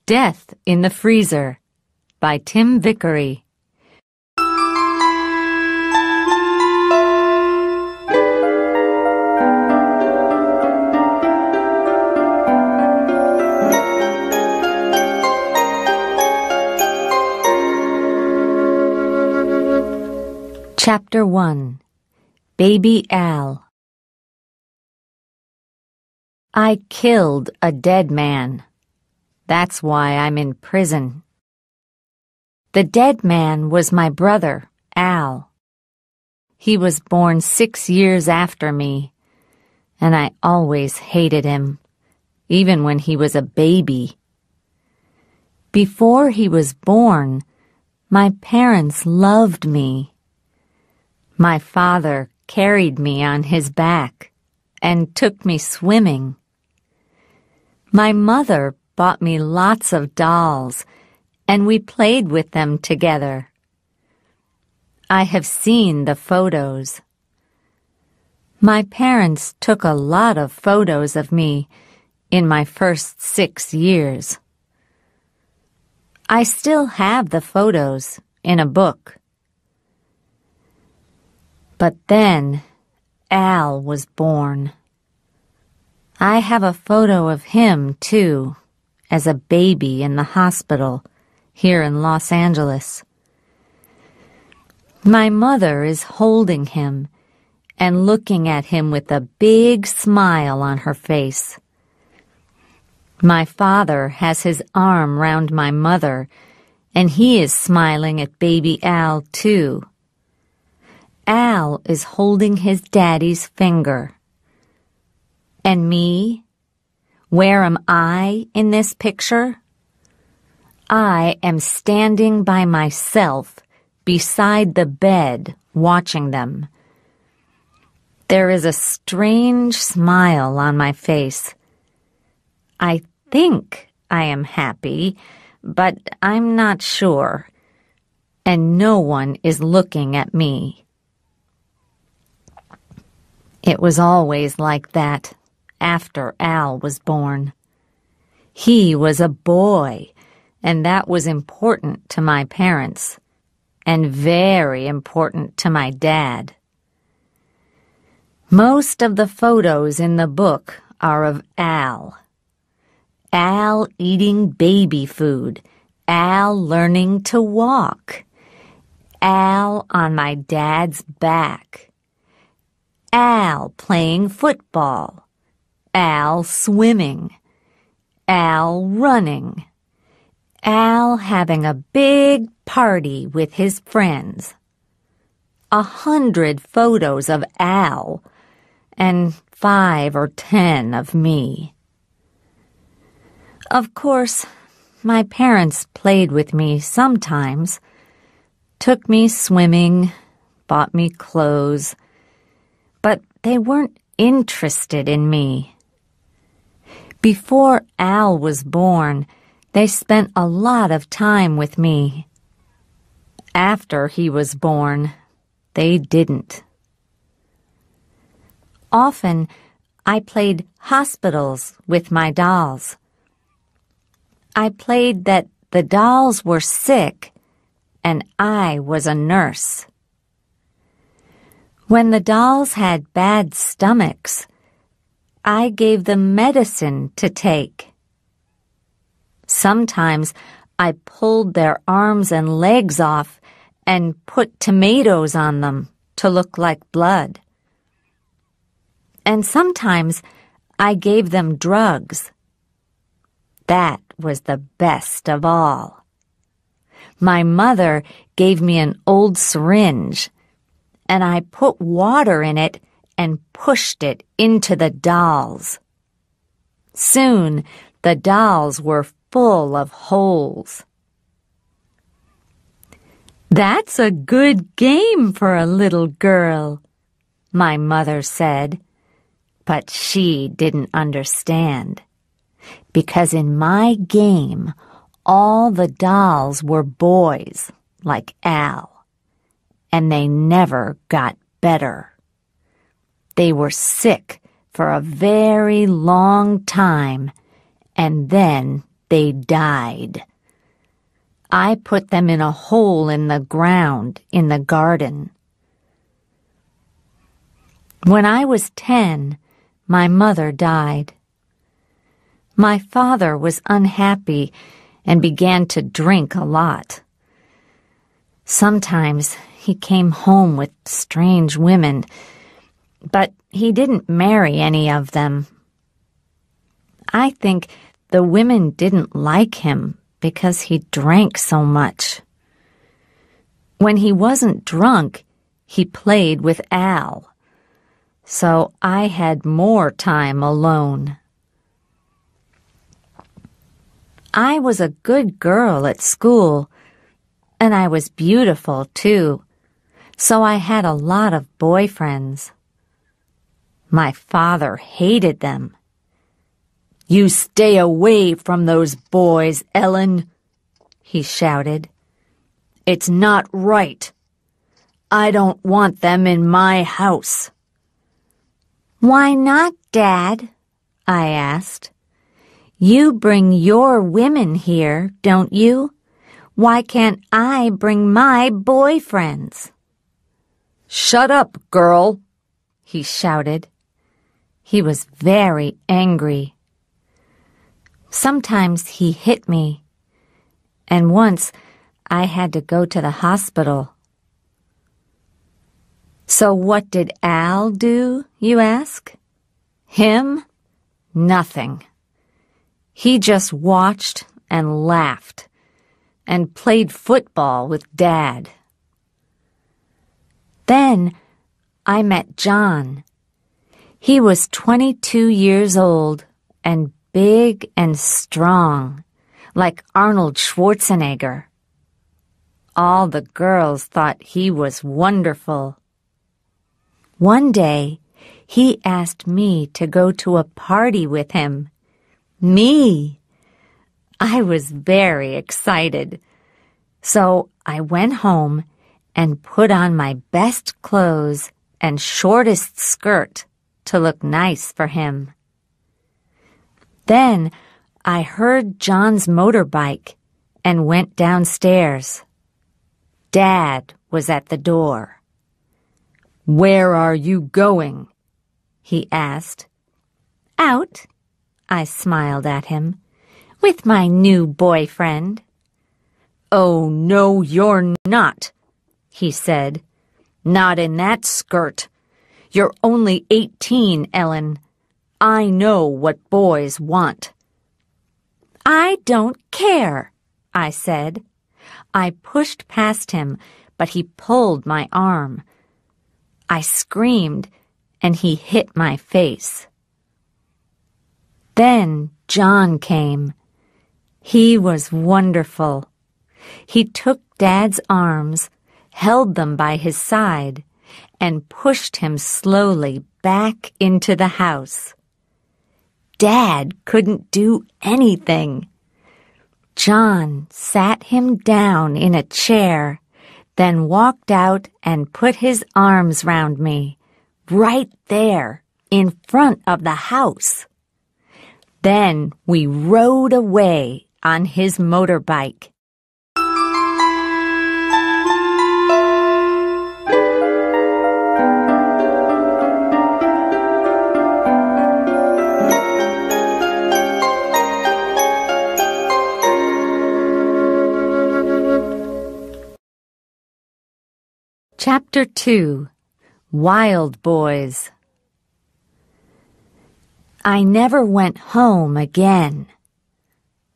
Death in the Freezer by Tim Vickery. Chapter 1. Baby Al. I killed a dead man. That's why I'm in prison. The dead man was my brother, Al. He was born 6 years after me, and I always hated him, even when he was a baby. Before he was born, my parents loved me. My father carried me on his back and took me swimming. My mother bought me lots of dolls, and we played with them together. I have seen the photos. My parents took a lot of photos of me in my first 6 years. I still have the photos in a book. But then Al was born. I have a photo of him, too, as a baby in the hospital here in Los Angeles. My mother is holding him and looking at him with a big smile on her face. My father has his arm round my mother, and he is smiling at baby Al, too. Al is holding his daddy's finger. And me? Where am I in this picture? I am standing by myself beside the bed watching them. There is a strange smile on my face. I think I am happy, but I'm not sure, and no one is looking at me. It was always like that after Al was born. He was a boy, and that was important to my parents, and very important to my dad. Most of the photos in the book are of Al. Al eating baby food, Al learning to walk, Al on my dad's back, Al playing football, Al swimming, Al running, Al having a big party with his friends. 100 photos of Al, and 5 or 10 of me. Of course, my parents played with me sometimes, took me swimming, bought me clothes, but they weren't interested in me. Before Al was born, they spent a lot of time with me. After he was born, they didn't. Often, I played hospitals with my dolls. I played that the dolls were sick and I was a nurse. When the dolls had bad stomachs, I gave them medicine to take. Sometimes I pulled their arms and legs off and put tomatoes on them to look like blood. And sometimes I gave them drugs. That was the best of all. My mother gave me an old syringe, and I put water in it and pushed it into the dolls. Soon, the dolls were full of holes. "That's a good game for a little girl," my mother said, but she didn't understand. Because in my game, all the dolls were boys, like Al, and they never got better. They were sick for a very long time, and then they died. I put them in a hole in the ground in the garden. When I was 10, my mother died. My father was unhappy and began to drink a lot. Sometimes he came home with strange women, but he didn't marry any of them. I think the women didn't like him because he drank so much. When he wasn't drunk, he played with Al, so I had more time alone. I was a good girl at school, and I was beautiful too, so I had a lot of boyfriends. My father hated them. "You stay away from those boys, Ellen," he shouted. "It's not right. I don't want them in my house." "Why not, Dad?" I asked. "You bring your women here, don't you? Why can't I bring my boyfriends?" "Shut up, girl," he shouted. He was very angry. Sometimes he hit me, and once I had to go to the hospital. So what did Al do, you ask? Him? Nothing. He just watched and laughed and played football with Dad. Then I met John. He was 22 years old and big and strong, like Arnold Schwarzenegger. All the girls thought he was wonderful. One day, he asked me to go to a party with him. Me! I was very excited. So I went home and put on my best clothes and shortest skirt to look nice for him. Then I heard John's motorbike and went downstairs. Dad was at the door. "Where are you going?" he asked. "Out," I smiled at him, "with my new boyfriend." "Oh, no, you're not," he said. "Not in that skirt. You're only 18, Ellen. I know what boys want." "I don't care," I said. I pushed past him, but he pulled my arm. I screamed, and he hit my face. Then John came. He was wonderful. He took Dad's arms, held them by his side, and pushed him slowly back into the house. Dad couldn't do anything. John sat him down in a chair, then walked out and put his arms round me, right there in front of the house. Then we rode away on his motorbike. Chapter 2. Wild Boys. I never went home again.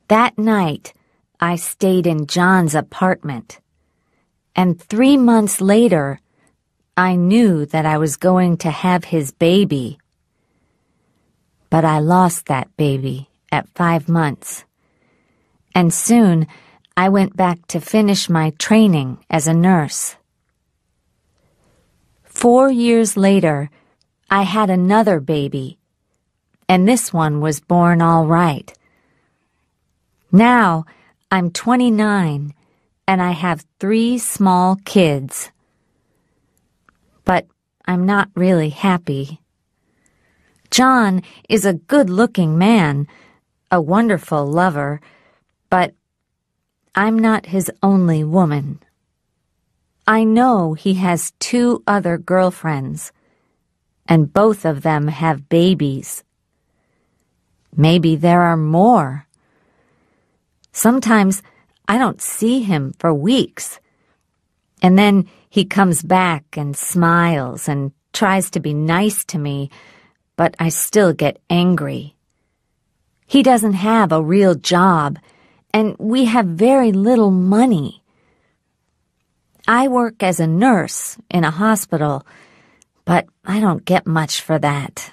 That night, I stayed in John's apartment, and 3 months later, I knew that I was going to have his baby. But I lost that baby at 5 months, and soon I went back to finish my training as a nurse. 4 years later, I had another baby, and this one was born all right. Now, I'm 29, and I have 3 small kids. But I'm not really happy. John is a good-looking man, a wonderful lover, But I'm not his only woman. I know he has 2 other girlfriends, and both of them have babies. Maybe there are more. Sometimes I don't see him for weeks, and then he comes back and smiles and tries to be nice to me, but I still get angry. He doesn't have a real job, and we have very little money. I work as a nurse in a hospital, but I don't get much for that.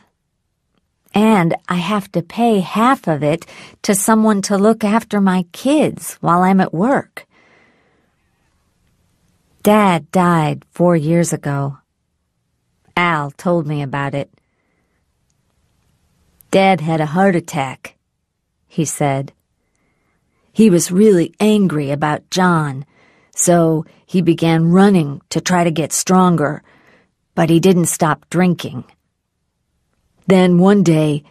And I have to pay half of it to someone to look after my kids while I'm at work. Dad died 4 years ago. Al told me about it. Dad had a heart attack, he said. He was really angry about John, so he began running to try to get stronger, but he didn't stop drinking. Then one day,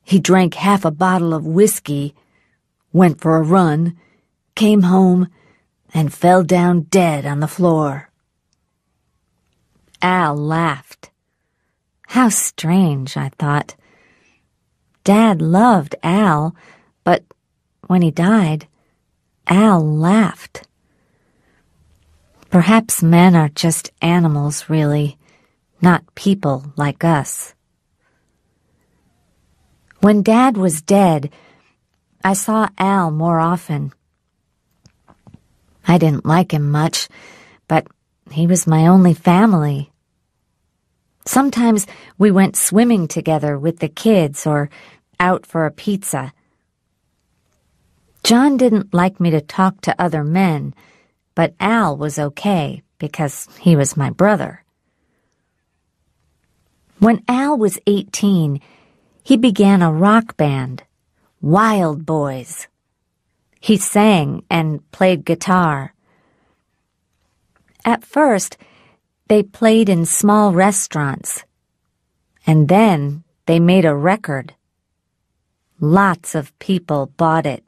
he drank half a bottle of whiskey, went for a run, came home, and fell down dead on the floor. Al laughed. How strange, I thought. Dad loved Al, but when he died, Al laughed. Perhaps men are just animals, really, not people like us. When Dad was dead, I saw Al more often. I didn't like him much, but he was my only family. Sometimes we went swimming together with the kids or out for a pizza. John didn't like me to talk to other men, but Al was okay because he was my brother. When Al was 18, he began a rock band, Wild Boys. He sang and played guitar. At first, they played in small restaurants, and then they made a record. Lots of people bought it.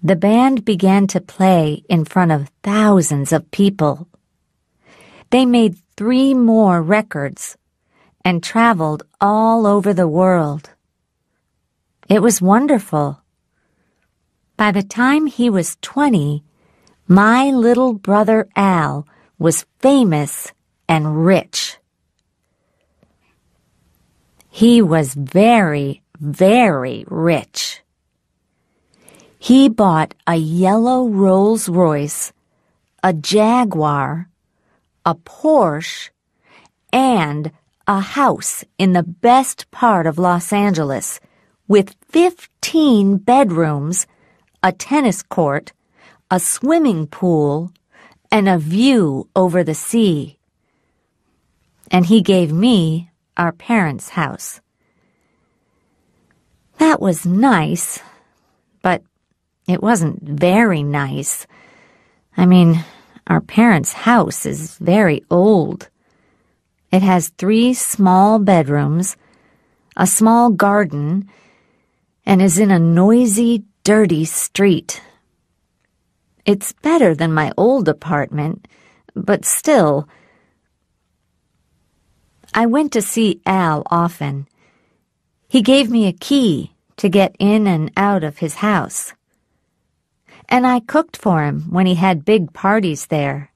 The band began to play in front of thousands of people. They made 3 more records and traveled all over the world. It was wonderful. By the time he was 20, my little brother Al was famous and rich. He was very, very rich. He bought a yellow Rolls-Royce, a Jaguar, a Porsche, and a house in the best part of Los Angeles with 15 bedrooms, a tennis court, a swimming pool, and a view over the sea. And he gave me our parents' house. That was nice, but it wasn't very nice. I mean, our parents' house is very old. It has 3 small bedrooms, a small garden, and is in a noisy, dirty street. It's better than my old apartment, but still. I went to see Al often. He gave me a key to get in and out of his house. And I cooked for him when he had big parties there.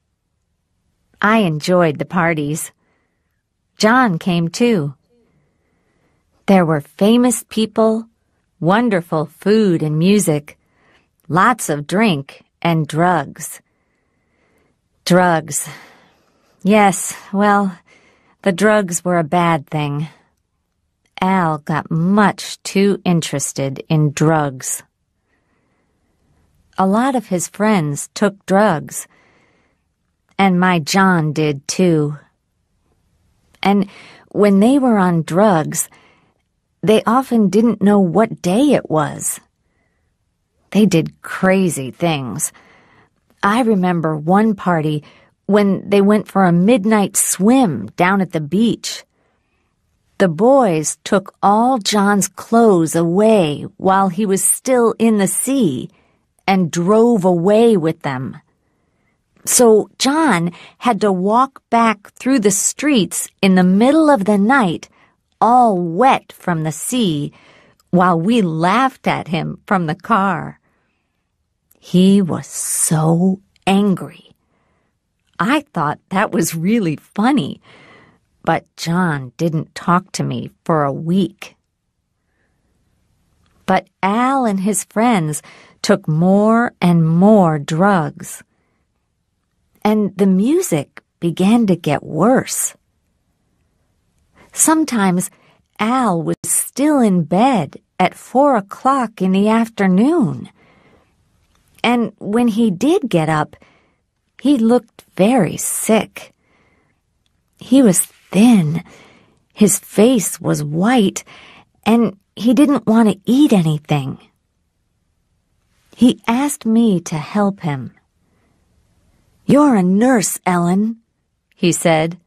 I enjoyed the parties. John came too. There were famous people, wonderful food and music, lots of drink and drugs. Drugs. Yes, well, the drugs were a bad thing. Al got much too interested in drugs. A lot of his friends took drugs, and my John did too. And when they were on drugs, they often didn't know what day it was. They did crazy things. I remember one party when they went for a midnight swim down at the beach. The boys took all John's clothes away while he was still in the sea and drove away with them. So John had to walk back through the streets in the middle of the night, all wet from the sea, while we laughed at him from the car. He was so angry. I thought that was really funny, but John didn't talk to me for a week. But Al and his friends took more and more drugs. And the music began to get worse. Sometimes Al was still in bed at 4 o'clock in the afternoon. And when he did get up, he looked very sick. He was thin, his face was white, and he didn't want to eat anything. He asked me to help him. "You're a nurse, Ellen," he said.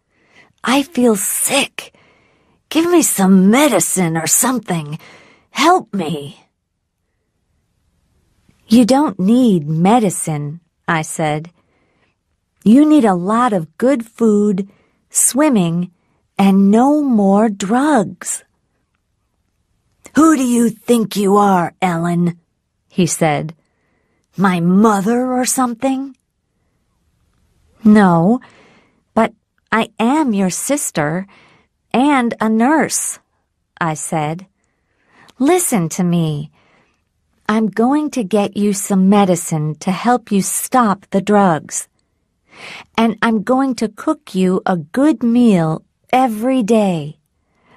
"I feel sick. Give me some medicine or something. Help me." "You don't need medicine," I said. "You need a lot of good food, swimming, and no more drugs." "Who do you think you are, Ellen?" he said. "My mother or something?" "No, but I am your sister and a nurse," I said. "Listen to me. I'm going to get you some medicine to help you stop the drugs. And I'm going to cook you a good meal every day.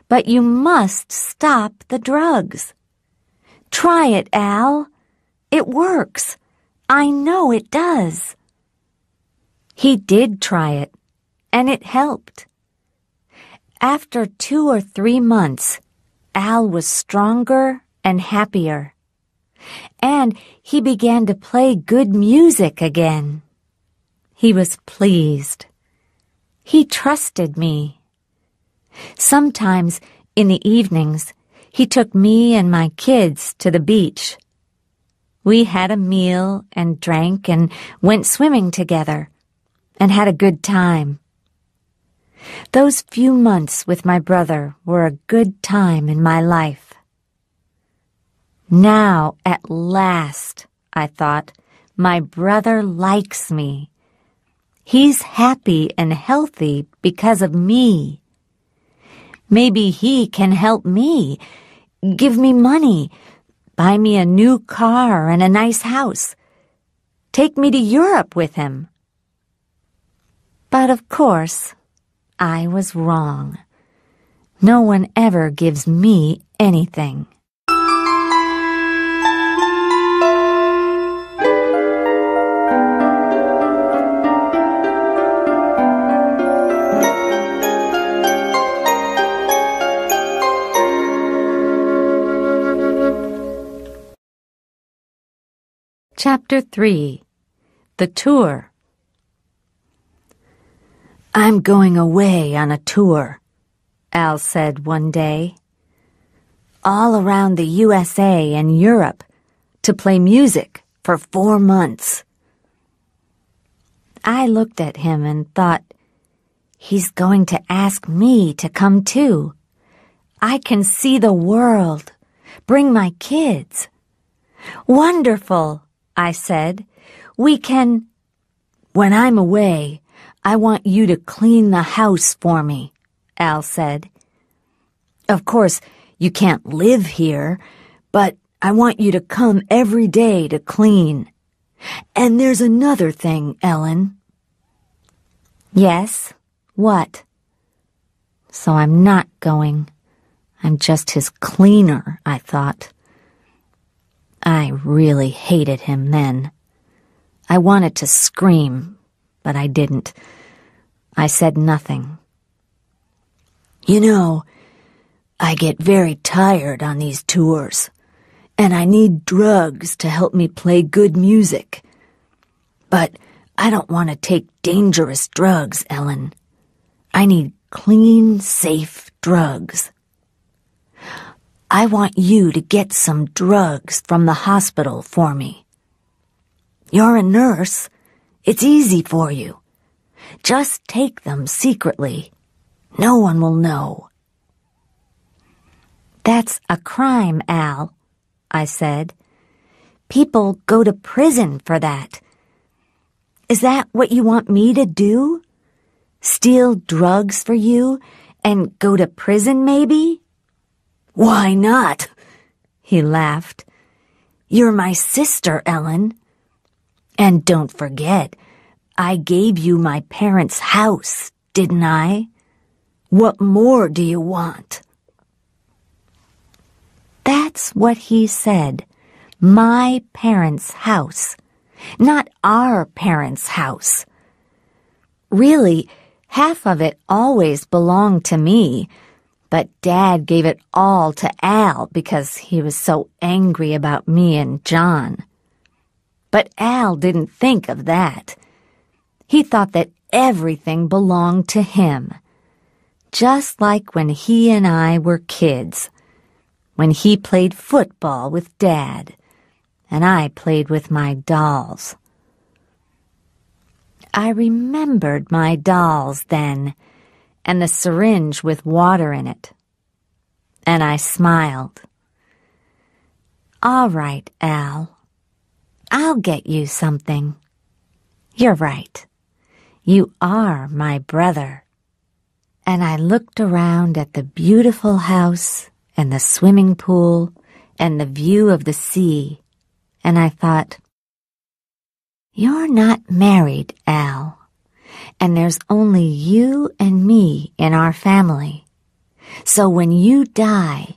But you must stop the drugs. Try it, Al. It works. I know it does." He did try it, and it helped. After 2 or 3 months, Al was stronger and happier. And he began to play good music again. He was pleased. He trusted me. Sometimes in the evenings, he took me and my kids to the beach. We had a meal and drank and went swimming together and had a good time. Those few months with my brother were a good time in my life. Now, at last, I thought, my brother likes me. He's happy and healthy because of me. Maybe he can help me, give me money, buy me a new car and a nice house, take me to Europe with him. But of course, I was wrong. No one ever gives me anything. Chapter 3. The Tour. "I'm going away on a tour," Al said one day. "All around the USA and Europe to play music for 4 months. I looked at him and thought, he's going to ask me to come too. I can see the world, bring my kids. "Wonderful," I said. "We can—" "When I'm away, I want you to clean the house for me," Al said. "Of course, you can't live here, but I want you to come every day to clean. And there's another thing, Ellen." "Yes? What?" So I'm not going. I'm just his cleaner, I thought. I really hated him then. I wanted to scream, but I didn't. I said nothing. "You know, I get very tired on these tours, and I need drugs to help me play good music. But I don't want to take dangerous drugs, Ellen. I need clean, safe drugs." I want you to get some drugs from the hospital for me. You're a nurse. It's easy for you. Just take them secretly. No one will know." "That's a crime, Al," I said. "People go to prison for that. Is that what you want me to do? Steal drugs for you and go to prison, maybe?" "Why not?" He laughed. "You're my sister, Ellen. And don't forget, I gave you my parents' house, didn't I? What more do you want?" That's what he said. My parents' house, not our parents' house. Really, half of it always belonged to me, but Dad gave it all to Al because he was so angry about me and John. But Al didn't think of that. He thought that everything belonged to him, just like when he and I were kids, when he played football with Dad, and I played with my dolls. I remembered my dolls then, and the syringe with water in it. And I smiled. "All right, Al. I'll get you something. You're right. You are my brother." And I looked around at the beautiful house and the swimming pool and the view of the sea, and I thought, "You're not married, Al, and there's only you and me in our family. So when you die,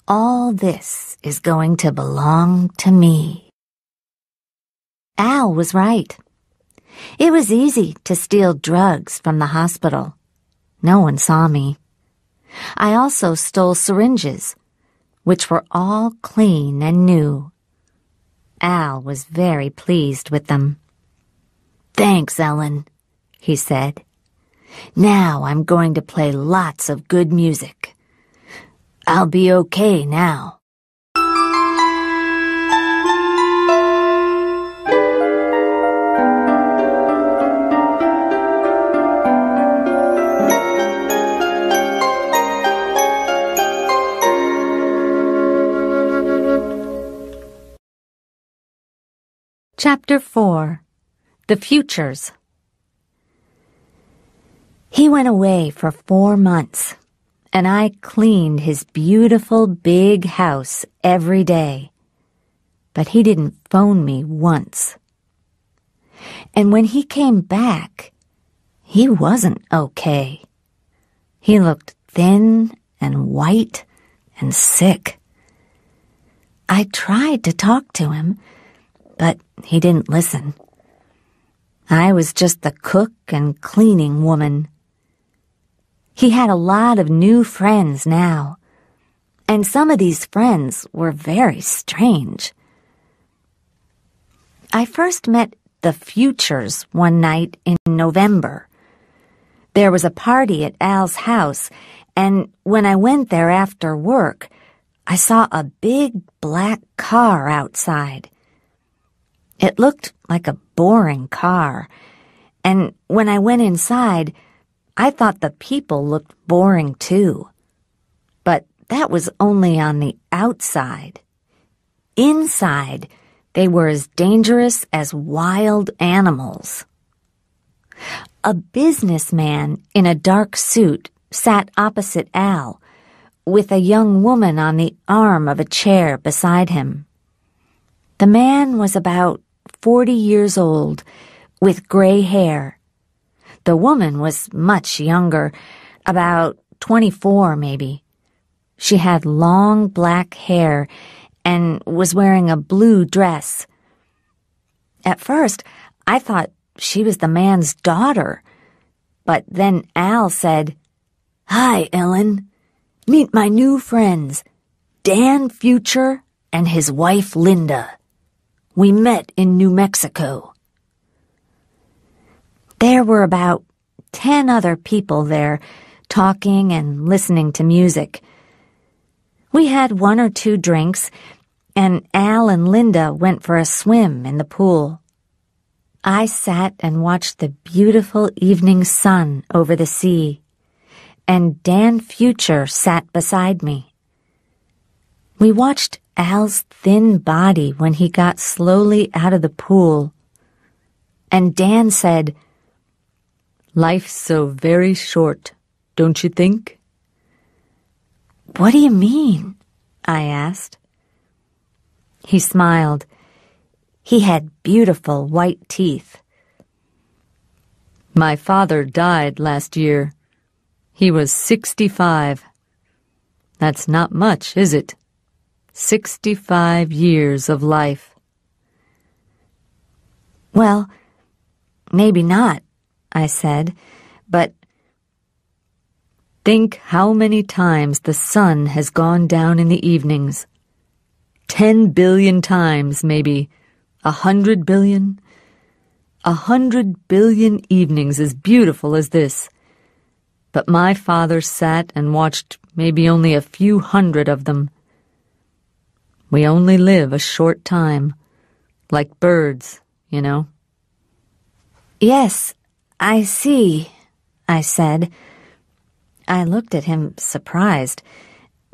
all this is going to belong to me." Al was right. It was easy to steal drugs from the hospital. No one saw me. I also stole syringes, which were all clean and new. Al was very pleased with them. "Thanks, Ellen," he said. "Now I'm going to play lots of good music. I'll be okay now." Chapter 4. The Futures. He went away for 4 months, and I cleaned his beautiful big house every day. But he didn't phone me once. And when he came back, he wasn't okay. He looked thin and white and sick. I tried to talk to him, but he didn't listen. I was just the cook and cleaning woman. He had a lot of new friends now, and some of these friends were very strange. I first met the Futures one night in November. There was a party at Al's house, and when I went there after work, I saw a big black car outside. It looked like a boring car, and when I went inside, I thought the people looked boring too. But that was only on the outside. Inside, they were as dangerous as wild animals. A businessman in a dark suit sat opposite Al, with a young woman on the arm of a chair beside him. The man was about 40 years old, with gray hair. The woman was much younger, about 24 maybe. She had long black hair and was wearing a blue dress. At first, I thought she was the man's daughter, but then Al said, "Hi, Ellen. Meet my new friends, Dan Future and his wife Linda. We met in New Mexico." There were about 10 other people there, talking and listening to music. We had 1 or 2 drinks, and Al and Linda went for a swim in the pool. I sat and watched the beautiful evening sun over the sea, and Dan Future sat beside me. We watched Al's thin body when he got slowly out of the pool, and Dan said, "Life's so very short, don't you think?" "What do you mean?" I asked. He smiled. He had beautiful white teeth. "My father died last year. He was 65. That's not much, is it? 65 years of life." "Well, maybe not," I said, "but think how many times the sun has gone down in the evenings. 10 billion times, maybe. 100 billion? 100 billion evenings as beautiful as this. But my father sat and watched maybe only a few hundred of them. We only live a short time, like birds, you know." "Yes, I see," I said. I looked at him surprised.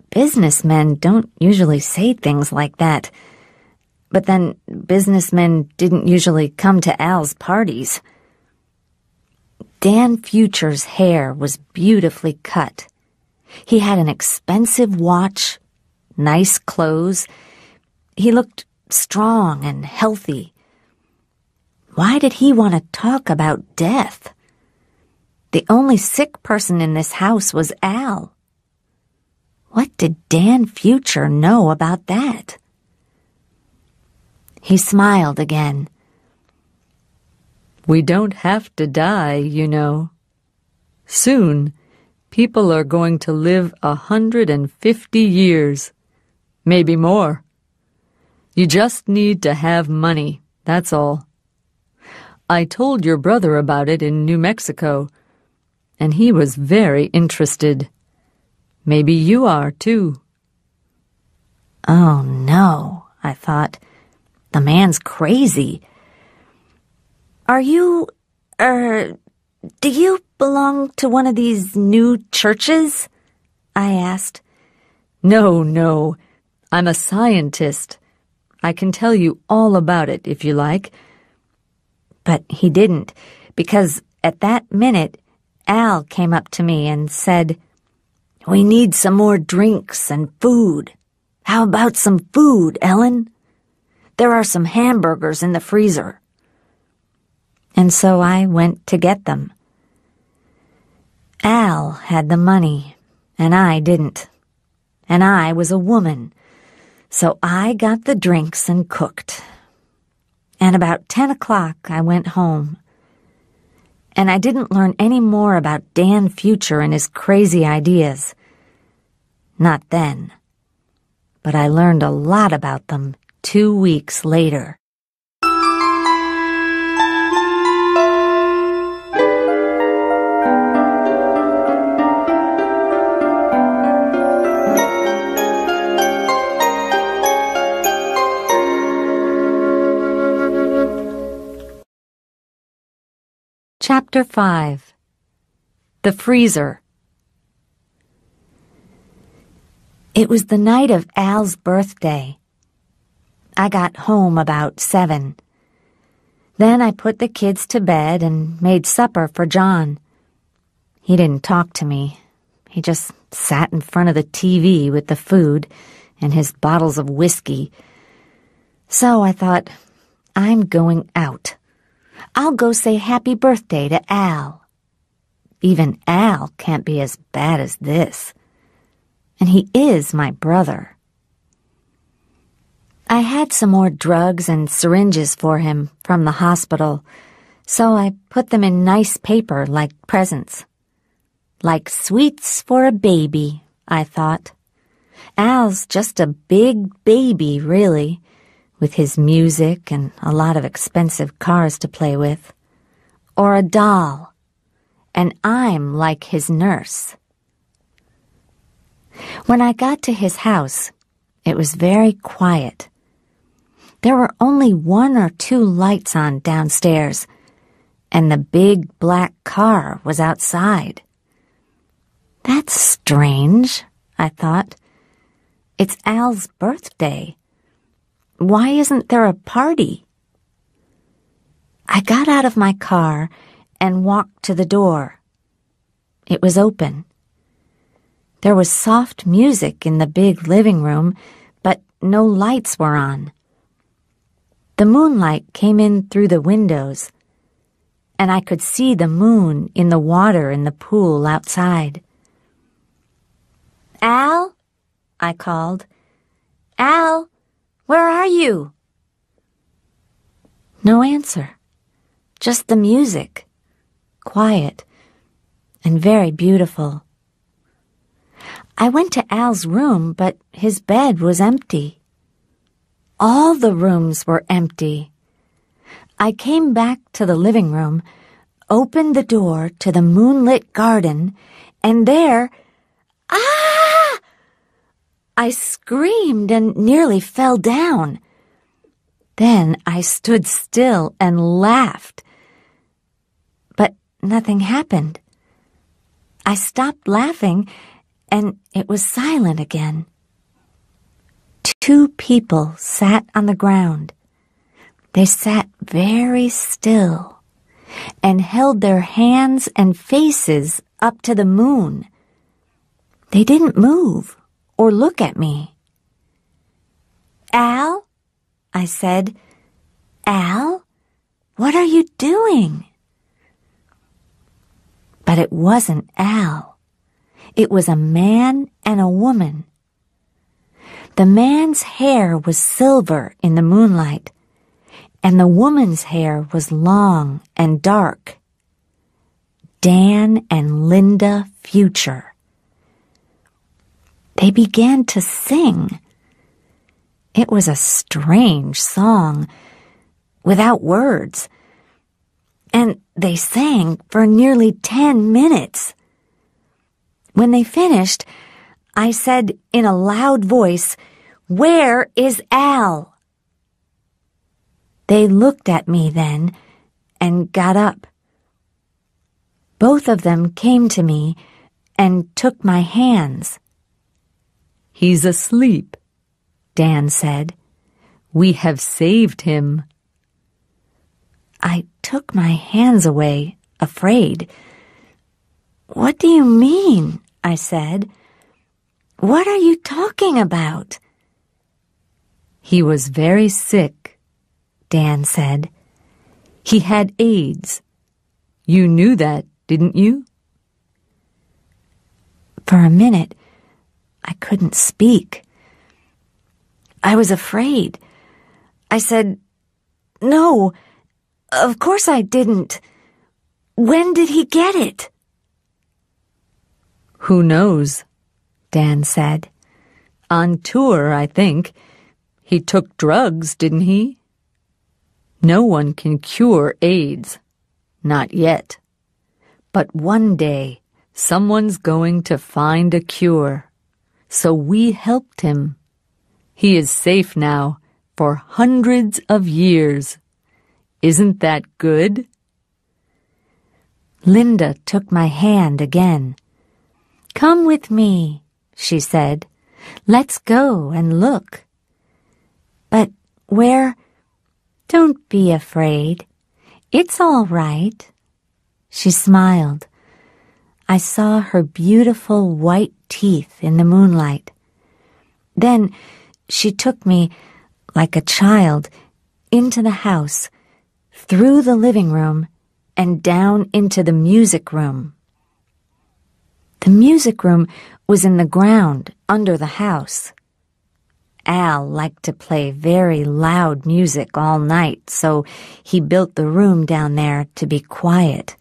Businessmen don't usually say things like that. But then businessmen didn't usually come to Al's parties. Dan Future's hair was beautifully cut. He had an expensive watch, nice clothes. He looked strong and healthy. Why did he want to talk about death? The only sick person in this house was Al. What did Dan Future know about that? He smiled again. "We don't have to die, you know. Soon, people are going to live 150 years, maybe more. You just need to have money, that's all. I told your brother about it in New Mexico, and he was very interested. Maybe you are, too." Oh, no, I thought. The man's crazy. Do you belong to one of these new churches?" I asked. No, I'm a scientist. I can tell you all about it if you like." But he didn't, because at that minute, Al came up to me and said, "We need some more drinks and food. How about some food, Ellen? There are some hamburgers in the freezer." And so I went to get them. Al had the money, and I didn't. And I was a woman, so I got the drinks and cooked. And about 10 o'clock I went home. And I didn't learn any more about Dan Future and his crazy ideas. Not then. But I learned a lot about them 2 weeks later. Chapter 5. The Freezer. It was the night of Al's birthday. I got home about 7. Then I put the kids to bed and made supper for John. He didn't talk to me. He just sat in front of the TV with the food and his bottles of whiskey. So I thought, I'm going out. I'll go say happy birthday to Al. Even Al can't be as bad as this. And he is my brother. I had some more drugs and syringes for him from the hospital, so I put them in nice paper like presents. Like sweets for a baby, I thought. Al's just a big baby, really, with his music and a lot of expensive cars to play with. Or a doll. And I'm like his nurse. When I got to his house, it was very quiet. There were only 1 or 2 lights on downstairs, and the big black car was outside. That's strange, I thought. It's Al's birthday. Why isn't there a party? I got out of my car and walked to the door. It was open. There was soft music in the big living room, but no lights were on. The moonlight came in through the windows, and I could see the moon in the water in the pool outside. "Al?" I called. "Al, where are you?" No answer. Just the music, quiet and very beautiful. I went to Al's room, but his bed was empty. All the rooms were empty. I came back to the living room, opened the door to the moonlit garden, and there, ah! I screamed and nearly fell down. Then I stood still and laughed. But nothing happened. I stopped laughing, and it was silent again. 2 people sat on the ground. They sat very still and held their hands and faces up to the moon. They didn't move or look at me. "Al?" I said. "Al, what are you doing?" But it wasn't Al. It was a man and a woman. The man's hair was silver in the moonlight, and the woman's hair was long and dark. Dan and Linda Future. They began to sing. It was a strange song, without words, and they sang for nearly 10 minutes. When they finished, I said in a loud voice, "Where is Al?" They looked at me then and got up. Both of them came to me and took my hands. "He's asleep," Dan said. "We have saved him." I took my hands away, afraid. "What do you mean?" I said. "What are you talking about?" "He was very sick," Dan said. "He had AIDS. You knew that, didn't you?" For a minute, I couldn't speak. I was afraid. I said, "No, of course I didn't. When did he get it?" "Who knows?" Dan said. "On tour, I think. He took drugs, didn't he? No one can cure AIDS. Not yet. But one day, someone's going to find a cure. So we helped him. He is safe now for hundreds of years. Isn't that good?" Linda took my hand again. "Come with me," she said. "Let's go and look." "But where?" "Don't be afraid. It's all right." She smiled. I saw her beautiful white teeth in the moonlight. Then she took me, like a child, into the house, through the living room, and down into the music room. The music room was in the ground under the house. Al liked to play very loud music all night, so he built the room down there to be quiet.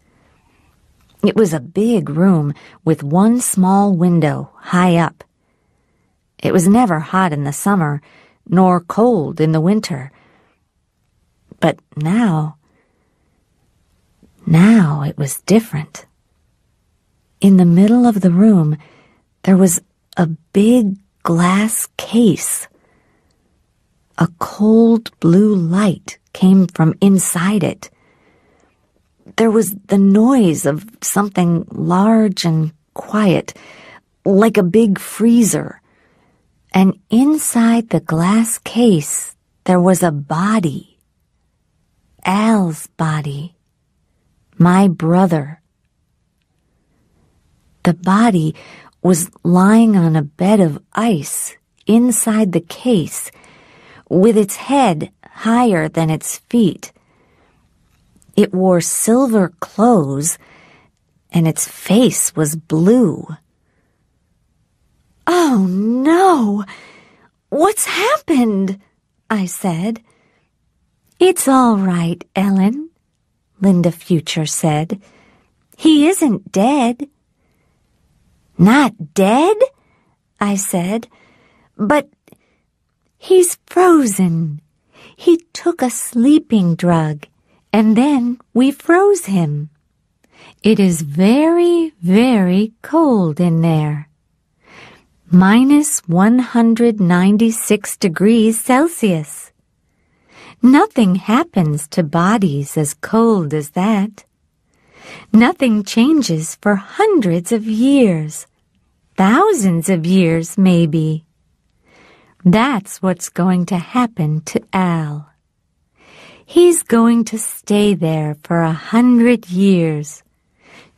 It was a big room with 1 small window high up. It was never hot in the summer, nor cold in the winter. But now it was different. In the middle of the room, there was a big glass case. A cold blue light came from inside it. There was the noise of something large and quiet, like a big freezer. And inside the glass case, there was a body. Al's body. My brother. The body was lying on a bed of ice inside the case, with its head higher than its feet. It wore silver clothes, and its face was blue. "Oh, no! What's happened?" I said. "It's all right, Ellen," Linda Future said. "He isn't dead." "Not dead?" I said. "But he's frozen. He took a sleeping drug, and then we froze him. It is very, very cold in there. -196 degrees Celsius. Nothing happens to bodies as cold as that. Nothing changes for hundreds of years, thousands of years maybe. That's what's going to happen to Al. He's going to stay there for 100 years,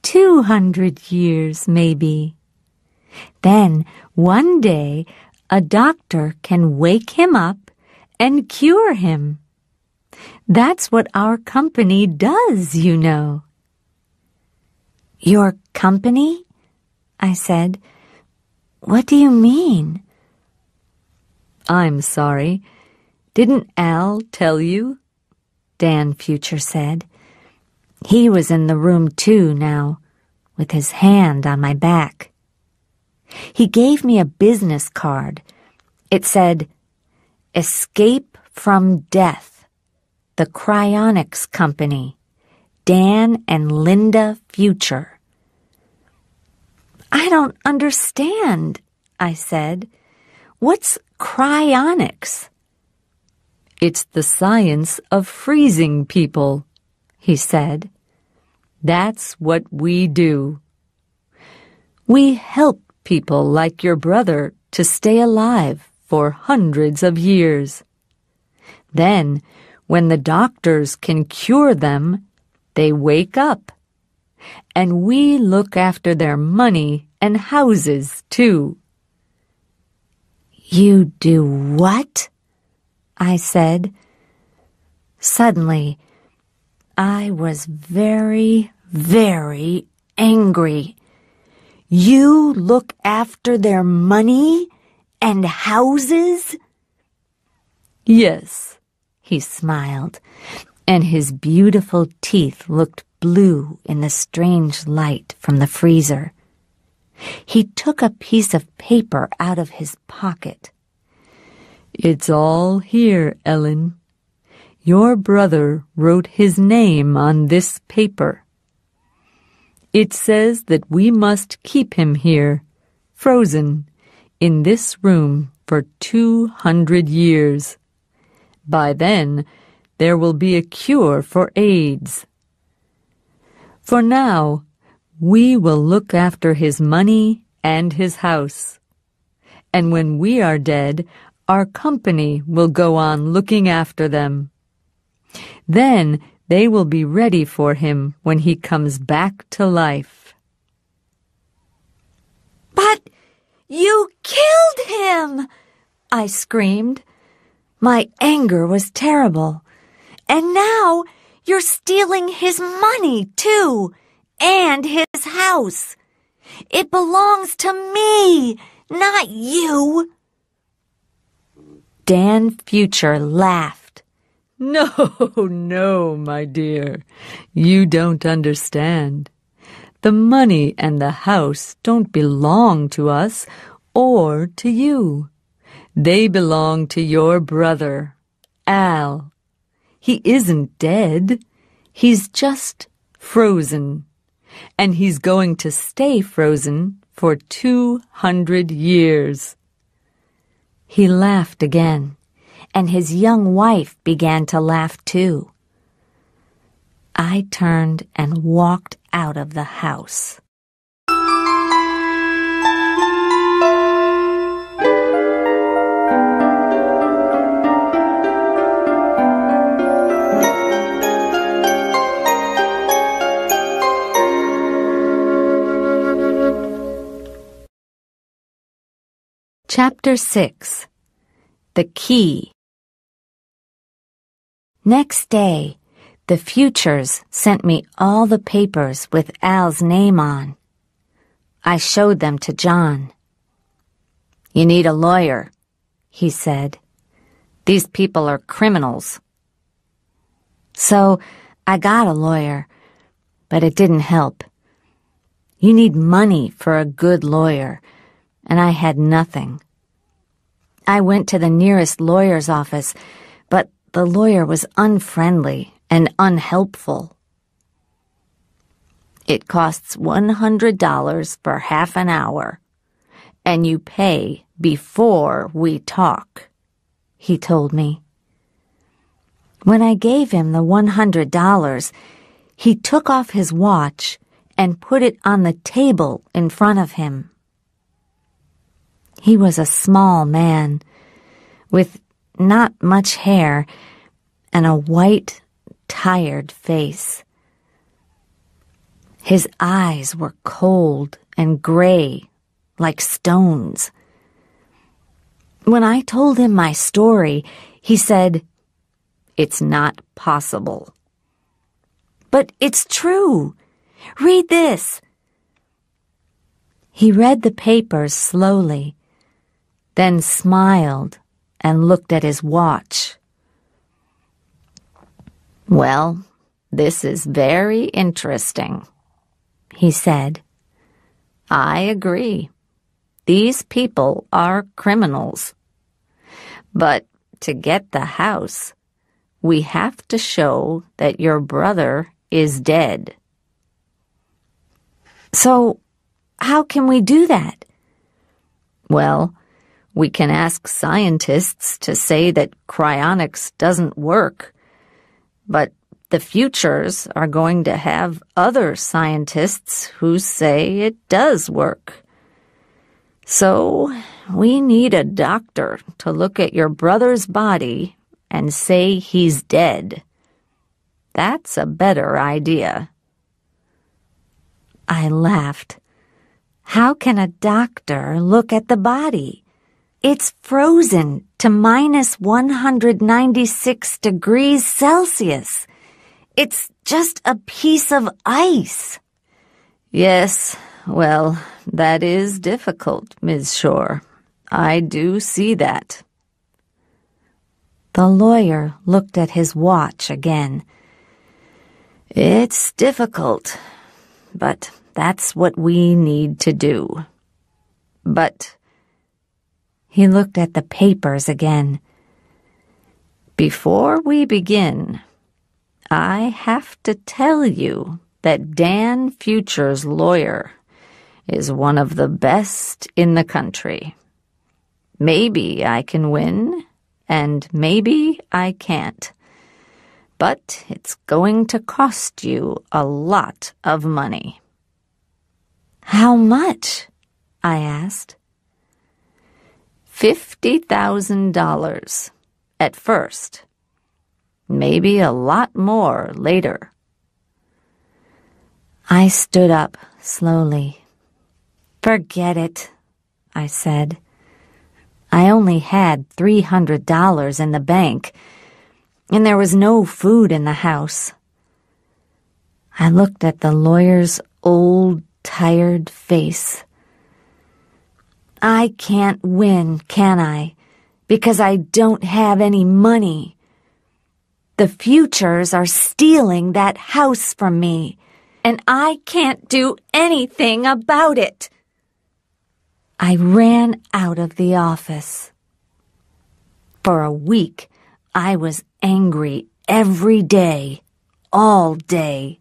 200 years maybe. Then one day a doctor can wake him up and cure him. That's what our company does, you know." "Your company?" I said. "What do you mean?" "I'm sorry. Didn't Al tell you?" Dan Future said. He was in the room too now, with his hand on my back. He gave me a business card. It said, "Escape from Death, the Cryonics Company, Dan and Linda Future." "I don't understand," I said. "What's cryonics?" "It's the science of freezing people," he said. "That's what we do. We help people like your brother to stay alive for hundreds of years. Then, when the doctors can cure them, they wake up. And we look after their money and houses, too." "You do what?" I said. Suddenly, I was very, very angry. "You look after their money and houses?" "Yes," he smiled, and his beautiful teeth looked blue in the strange light from the freezer. He took a piece of paper out of his pocket. "It's all here, Ellen. Your brother wrote his name on this paper. It says that we must keep him here, frozen, in this room for 200 years. By then, there will be a cure for AIDS. For now, we will look after his money and his house. And when we are dead, our company will go on looking after them. Then they will be ready for him when he comes back to life." "But you killed him!" I screamed. My anger was terrible. "And now you're stealing his money, too, and his house. It belongs to me, not you." Dan Future laughed. "No, no, my dear. You don't understand. The money and the house don't belong to us or to you. They belong to your brother, Al. He isn't dead. He's just frozen. And he's going to stay frozen for 200 years. He laughed again, and his young wife began to laugh too. I turned and walked out of the house. Chapter 6. The Key. Next day, the Futures sent me all the papers with Al's name on. I showed them to John. "You need a lawyer," he said. "These people are criminals." So I got a lawyer, but it didn't help. You need money for a good lawyer, and I had nothing. I went to the nearest lawyer's office, but the lawyer was unfriendly and unhelpful. "It costs $100 for half an hour, and you pay before we talk," he told me. When I gave him the $100, he took off his watch and put it on the table in front of him. He was a small man, with not much hair and a white, tired face. His eyes were cold and gray, like stones. When I told him my story, he said, "It's not possible." "But it's true. Read this." He read the papers slowly, then smiled and looked at his watch. "Well, this is very interesting," he said. "I agree. These people are criminals. But to get the house, we have to show that your brother is dead." "So, how can we do that?" "Well, we can ask scientists to say that cryonics doesn't work, but the Futures are going to have other scientists who say it does work. So we need a doctor to look at your brother's body and say he's dead. That's a better idea." I laughed. "How can a doctor look at the body? It's frozen to minus 196 degrees Celsius. It's just a piece of ice." "Yes, well, that is difficult, Ms. Shore. I do see that." The lawyer looked at his watch again. "It's difficult, but that's what we need to do. But—" He looked at the papers again. "Before we begin, I have to tell you that Dan Future's lawyer is one of the best in the country. Maybe I can win, and maybe I can't. But it's going to cost you a lot of money." "How much?" I asked. $50,000 at first. Maybe a lot more later." I stood up slowly. "Forget it," I said. I only had $300 in the bank, and there was no food in the house. I looked at the lawyer's old, tired face. "I can't win, can I? Because I don't have any money. The Futures are stealing that house from me, and I can't do anything about it." I ran out of the office. For a week, I was angry every day, all day.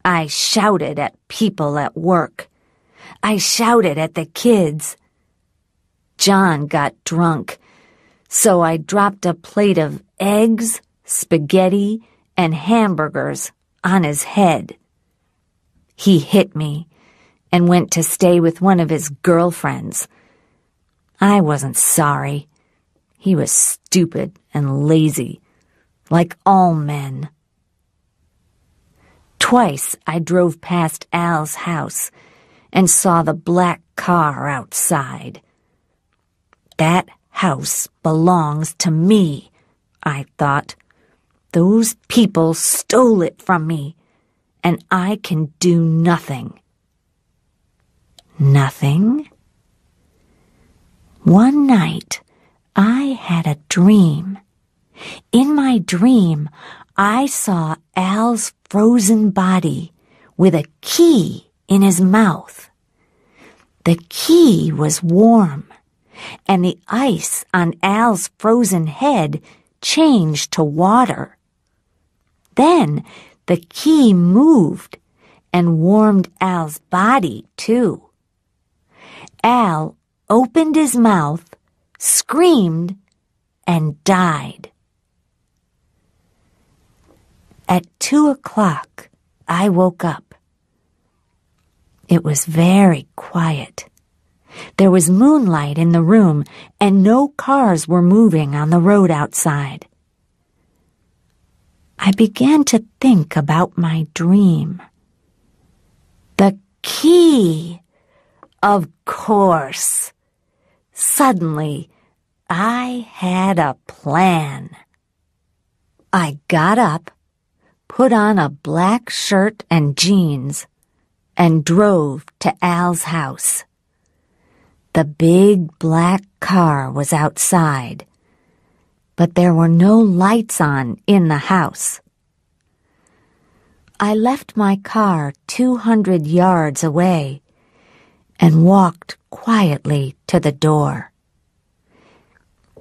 I shouted at people at work. I shouted at the kids. John got drunk, so I dropped a plate of eggs, spaghetti, and hamburgers on his head. He hit me and went to stay with one of his girlfriends. I wasn't sorry. He was stupid and lazy, like all men. Twice I drove past Al's house and saw the black car outside. That house belongs to me, I thought. Those people stole it from me, and I can do nothing. Nothing? One night, I had a dream. In my dream, I saw Al's frozen body with a key in his mouth. The key was warm, and the ice on Al's frozen head changed to water. Then the key moved and warmed Al's body, too. Al opened his mouth, screamed, and died. At 2 o'clock, I woke up. It was very quiet. There was moonlight in the room, and no cars were moving on the road outside. I began to think about my dream. The key! Of course! Suddenly, I had a plan. I got up, put on a black shirt and jeans, and drove to Al's house. The big black car was outside, but there were no lights on in the house. I left my car 200 yards away and walked quietly to the door.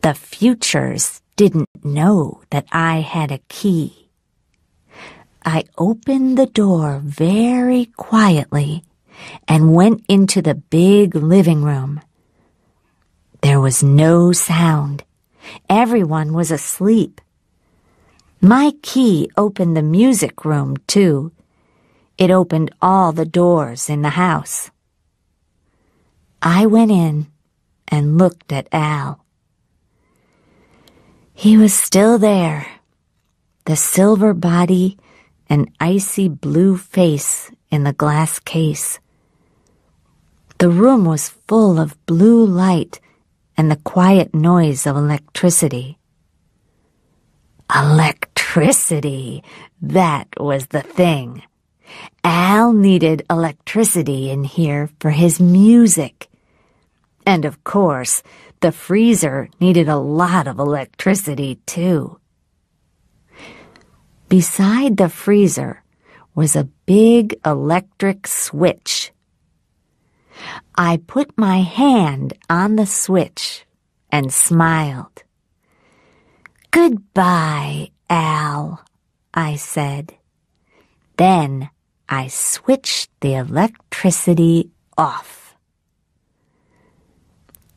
The Futures didn't know that I had a key. I opened the door very quietly and went into the big living room. There was no sound. Everyone was asleep. My key opened the music room, too. It opened all the doors in the house. I went in and looked at Al. He was still there, the silver body and icy blue face in the glass case. The room was full of blue light and the quiet noise of electricity. Electricity! That was the thing. Al needed electricity in here for his music. And of course, the freezer needed a lot of electricity, too. Beside the freezer was a big electric switch. I put my hand on the switch and smiled. "Goodbye, Al," I said. Then I switched the electricity off.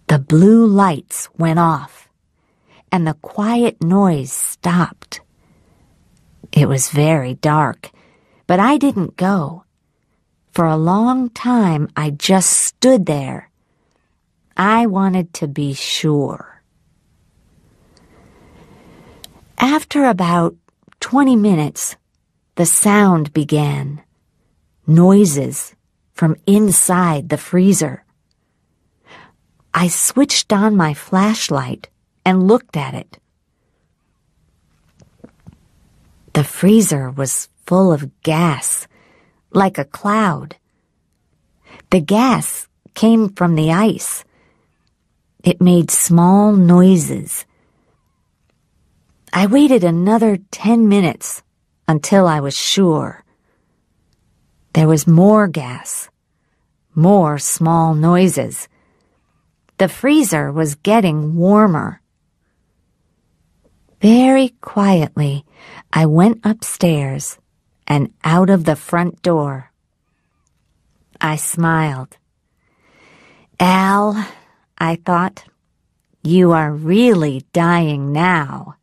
The blue lights went off, and the quiet noise stopped. It was very dark, but I didn't go. For a long time, I just stood there. I wanted to be sure. After about 20 minutes, the sound began. Noises from inside the freezer. I switched on my flashlight and looked at it. The freezer was full of gas, like a cloud. The gas came from the ice. It made small noises. I waited another 10 minutes until I was sure. There was more gas, more small noises. The freezer was getting warmer. Very quietly, I went upstairs and out of the front door. I smiled Al, I thought, you are really dying now.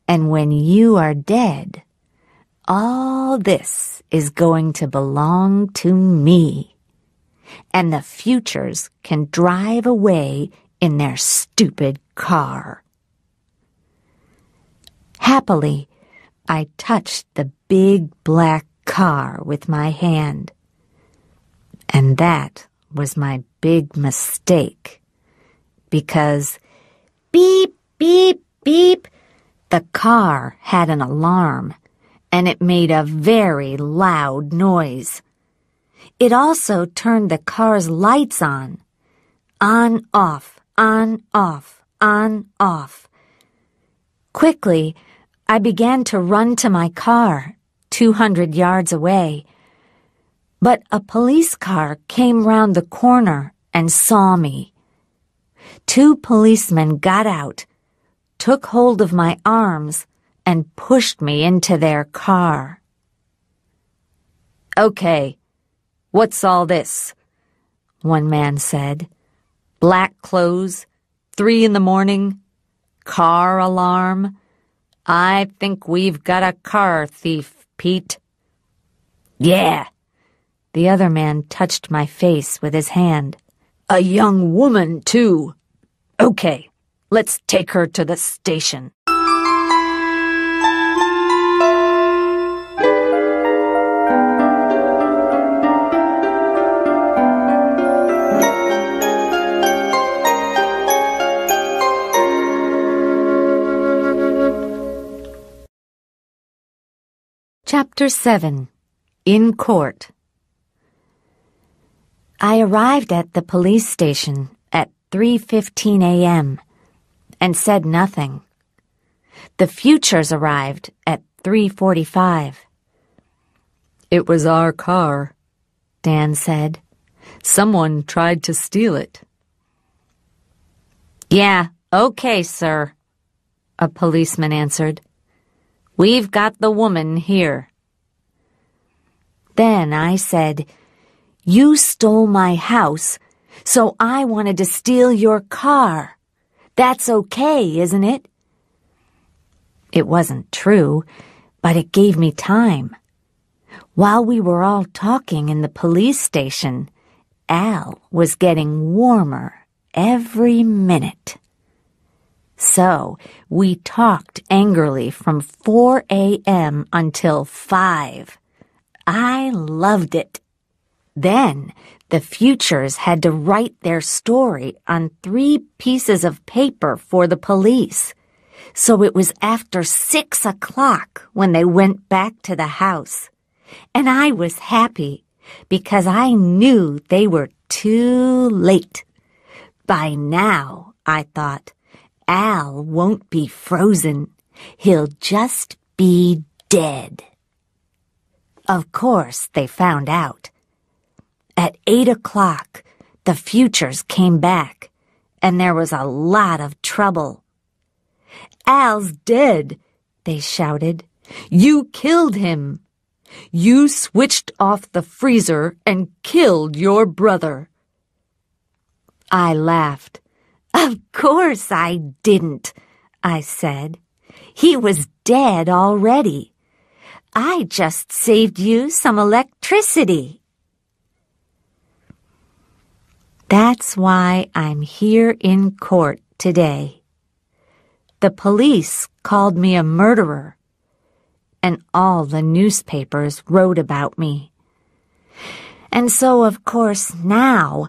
And when you are dead, all this is going to belong to me. And the Futures can drive away in their stupid car. Happily, I touched the big black car with my hand. And that was my big mistake. Because beep, beep, beep, the car had an alarm, and it made a very loud noise. It also turned the car's lights on. On, off, on, off, on, off. Quickly, I began to run to my car, 200 yards away. But a police car came round the corner and saw me. 2 policemen got out, took hold of my arms, and pushed me into their car. "Okay, what's all this?" one man said. "Black clothes, 3 in the morning, car alarm. I think we've got a car thief, Pete." "Yeah." The other man touched my face with his hand. "A young woman, too. Okay, let's take her to the station." Chapter 7. In Court. I arrived at the police station at 3:15 a.m. and said nothing. The Futures arrived at 3:45. "It was our car," Dan said. "Someone tried to steal it." "Yeah, okay, sir," a policeman answered. "We've got the woman here." Then I said, "You stole my house, so I wanted to steal your car. That's okay, isn't it?" It wasn't true, but it gave me time. While we were all talking in the police station, Al was getting warmer every minute. So we talked angrily from 4 a.m. until 5. I loved it. Then the Futures had to write their story on 3 pieces of paper for the police. So it was after 6 o'clock when they went back to the house. And I was happy because I knew they were too late. By now, I thought, Al won't be frozen. He'll just be dead. Of course, they found out. At 8 o'clock, the Futures came back, and there was a lot of trouble. "Al's dead," they shouted. "You killed him. You switched off the freezer and killed your brother." I laughed. "Of course I didn't," I said. "He was dead already. I just saved you some electricity." That's why I'm here in court today. The police called me a murderer, and all the newspapers wrote about me. And so, of course, now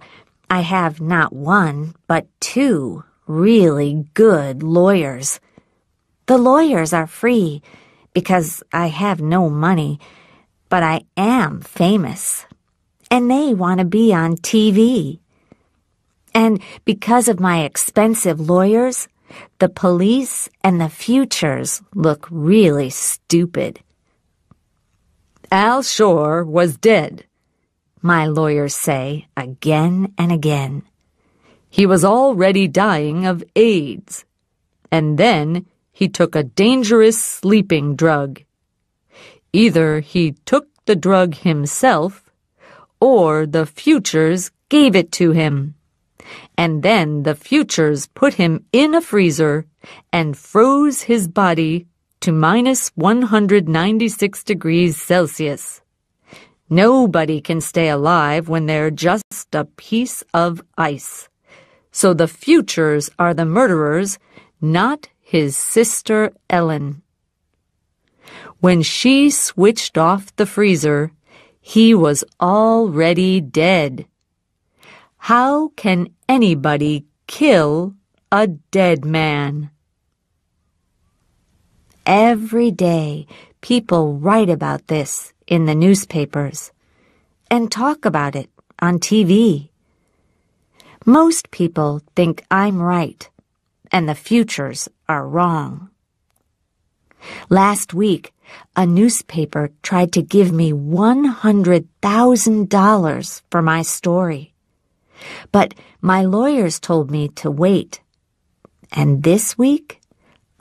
I have not 1, but 2 really good lawyers. The lawyers are free because I have no money, but I am famous, and they want to be on TV. And because of my expensive lawyers, the police and the Futures look really stupid. "Al Shore was dead," my lawyers say again and again. "He was already dying of AIDS. And then he took a dangerous sleeping drug. Either he took the drug himself, or the Futures gave it to him." And then the Futures put him in a freezer and froze his body to minus 196 degrees Celsius. Nobody can stay alive when they're just a piece of ice. So the Futures are the murderers, not his sister Ellen. When she switched off the freezer, he was already dead. How can anybody kill a dead man? Every day, people write about this in the newspapers and talk about it on TV. Most people think I'm right and the Futures are wrong. Last week, a newspaper tried to give me $100,000 for my story. But my lawyers told me to wait. And this week,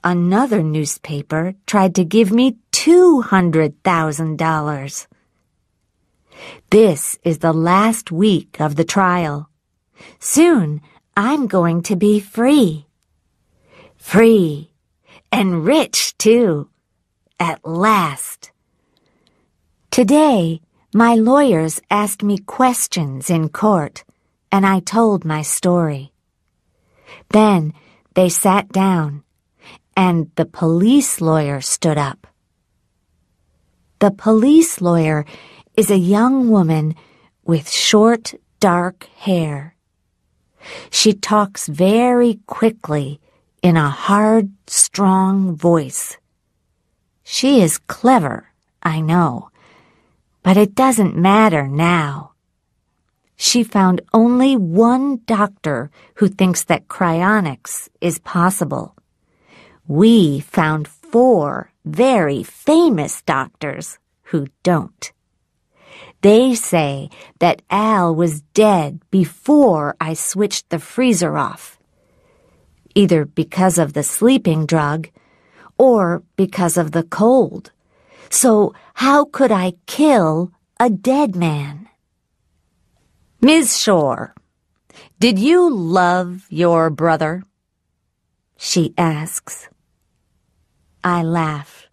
another newspaper tried to give me $200,000. This is the last week of the trial. Soon, I'm going to be free. Free. And rich, too. At last. Today, my lawyers asked me questions in court, and I told my story. Then they sat down, and the police lawyer stood up. The police lawyer is a young woman with short, dark hair. She talks very quickly in a hard, strong voice. She is clever, I know, but it doesn't matter now. She found only one doctor who thinks that cryonics is possible. We found 4 very famous doctors who don't. They say that Al was dead before I switched the freezer off, either because of the sleeping drug or because of the cold. So how could I kill a dead man? Ms. Shore, did you love your brother? She asks. I laugh.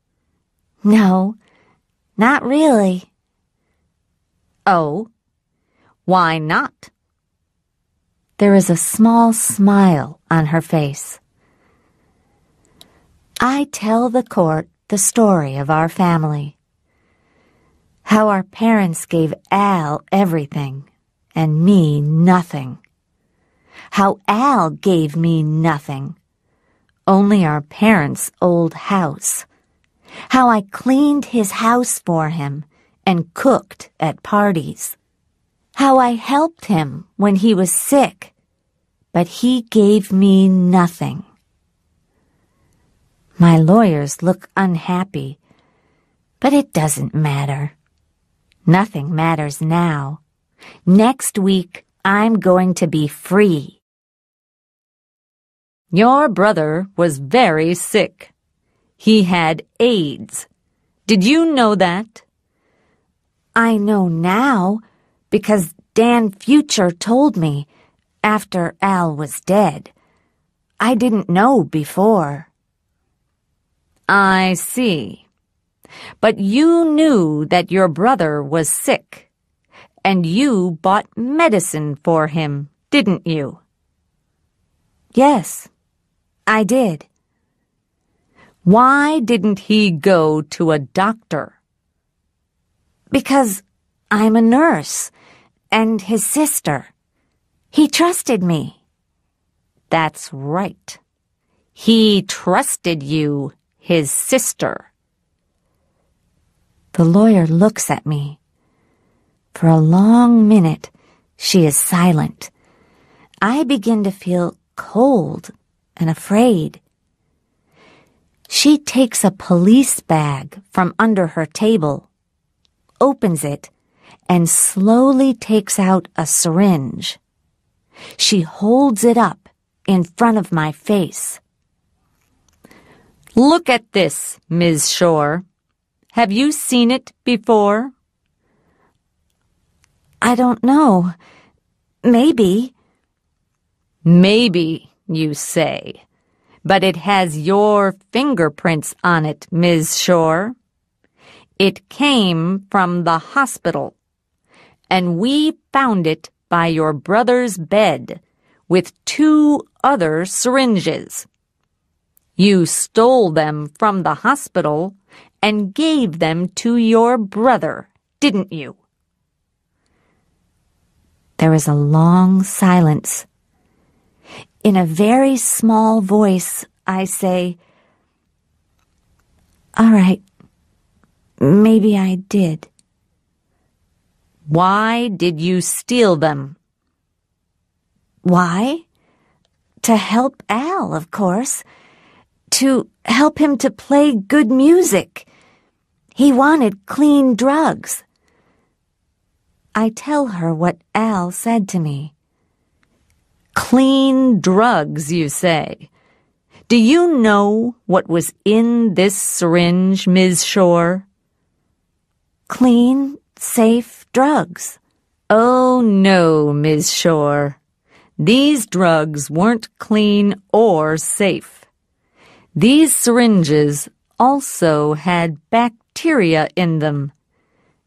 No, not really. Oh, why not? There is a small smile on her face. I tell the court the story of our family. How our parents gave Al everything and me nothing. How Al gave me nothing, only our parents' old house. How I cleaned his house for him and cooked at parties. How I helped him when he was sick, but he gave me nothing. My lawyers look unhappy, but it doesn't matter. Nothing matters now. Next week, I'm going to be free. Your brother was very sick. He had AIDS. Did you know that? I know now because Dan Future told me after Al was dead. I didn't know before. I see. But you knew that your brother was sick, and you bought medicine for him, didn't you? Yes, I did. Why didn't he go to a doctor? Because I'm a nurse and his sister. He trusted me. That's right. He trusted you, his sister. The lawyer looks at me. For a long minute, she is silent. I begin to feel cold and afraid. She takes a police bag from under her table, opens it, and slowly takes out a syringe. She holds it up in front of my face. Look at this, Ms. Shore. Have you seen it before? I don't know. Maybe. Maybe, you say, but it has your fingerprints on it, Ms. Shore. It came from the hospital, and we found it by your brother's bed with 2 other syringes. You stole them from the hospital and gave them to your brother, didn't you? There is a long silence. In a very small voice, I say, "All right, maybe I did." Why did you steal them? Why? To help Al, of course. To help him to play good music. He wanted clean drugs. I tell her what Al said to me. Clean drugs, you say. Do you know what was in this syringe, Ms. Shore? Clean, safe drugs. Oh, no, Ms. Shore. These drugs weren't clean or safe. These syringes also had bacteria in them.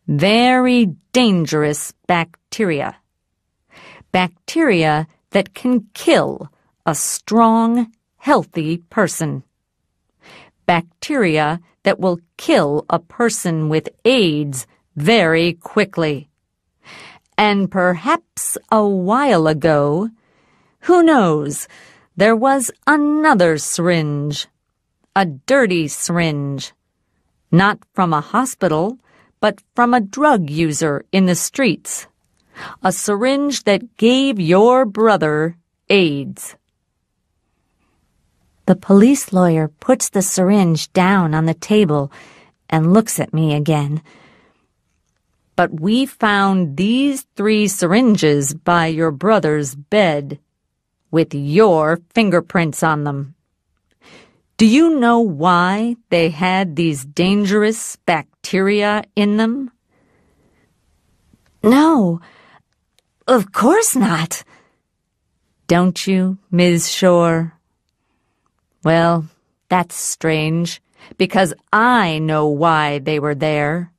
Very dangerous bacteria. Bacteria that can kill a strong, healthy person. Bacteria that will kill a person with AIDS very quickly. And perhaps a while ago, who knows, there was another syringe. A dirty syringe. Not from a hospital, but from a drug user in the streets. A syringe that gave your brother AIDS. The police lawyer puts the syringe down on the table and looks at me again. But we found these 3 syringes by your brother's bed with your fingerprints on them. Do you know why they had these dangerous bacteria in them? No, of course not. Don't you, Ms. Shore? Well, that's strange, because I know why they were there.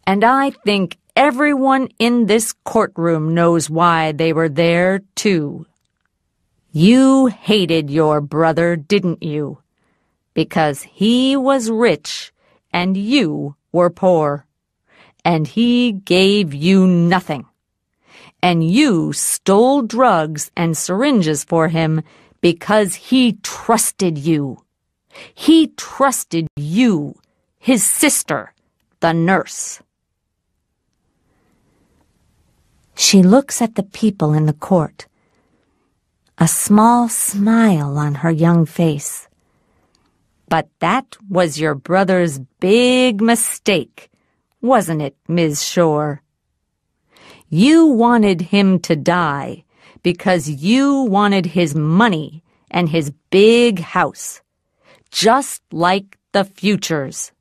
And I think everyone in this courtroom knows why they were there, too. You hated your brother, didn't you? Because he was rich and you were poor. And he gave you nothing. And you stole drugs and syringes for him because he trusted you. He trusted you, his sister, the nurse. She looks at the people in the court. A small smile on her young face. But that was your brother's big mistake, wasn't it, Ms. Shore? You wanted him to die because you wanted his money and his big house, just like the Futures.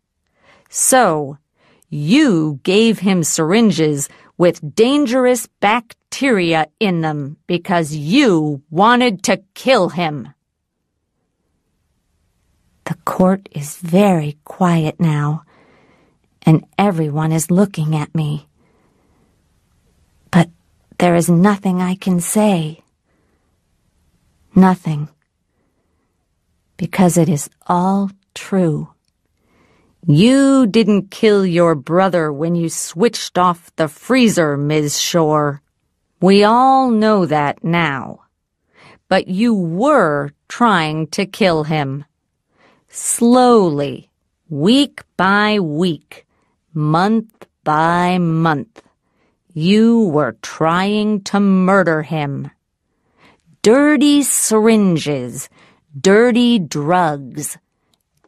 So, you gave him syringes with dangerous bacteria in them because you wanted to kill him. The court is very quiet now, and everyone is looking at me. But there is nothing I can say. Nothing. Because it is all true. You didn't kill your brother when you switched off the freezer, Ms. Shore. We all know that now. But you were trying to kill him. Slowly, week by week, month by month, you were trying to murder him. Dirty syringes, dirty drugs,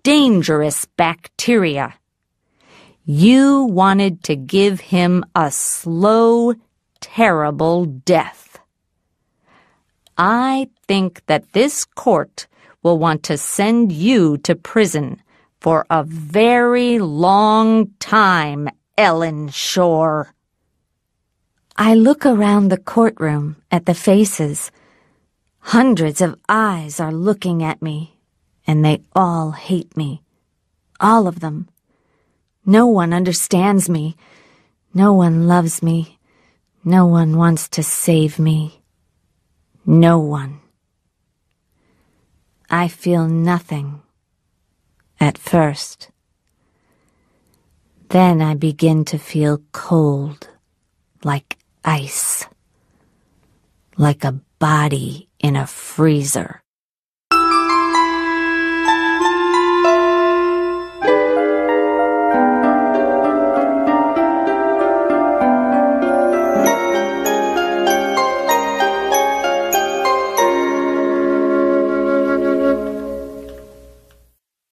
dangerous bacteria. You wanted to give him a slow, terrible death. I think that this court will want to send you to prison for a very long time, Ellen Shore. I look around the courtroom at the faces. Hundreds of eyes are looking at me, and they all hate me. All of them. No one understands me. No one loves me. No one wants to save me. No one. I feel nothing. At first. Then I begin to feel cold, like ice. Like a body in a freezer.